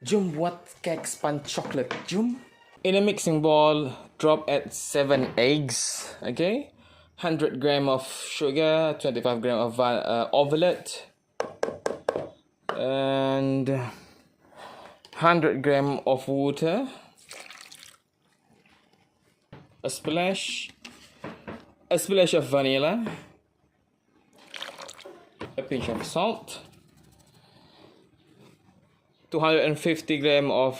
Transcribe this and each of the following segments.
Jom buat kek sponge chocolate. Jom. In a mixing bowl, drop at 7 eggs. Okay. 100 gram of sugar, 25 gram of omelette, and 100 gram of water, a splash of vanilla, a pinch of salt, 250 gram of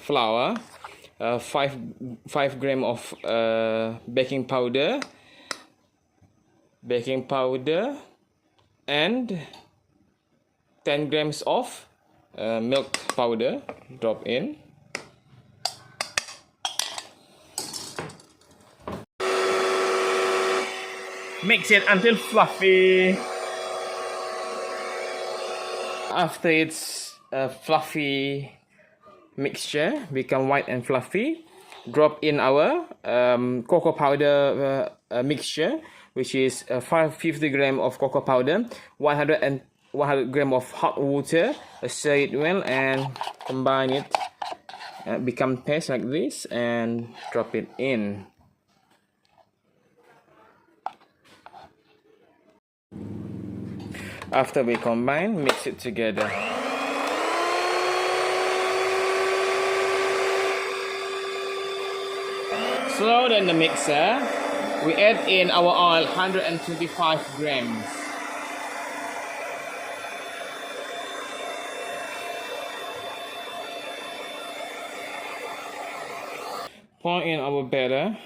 flour, 5 gram of baking powder, and 10 grams of milk powder. Drop in. Mix it until fluffy. After it's a fluffy mixture become white and fluffy, drop in our cocoa powder mixture, which is 550 gram of cocoa powder, 100 gram of hot water. Stir it well and combine it, become paste like this, and drop it in. After we combine, mix it together. Slow down the mixer. We add in our oil, 125 grams. Pour in our batter.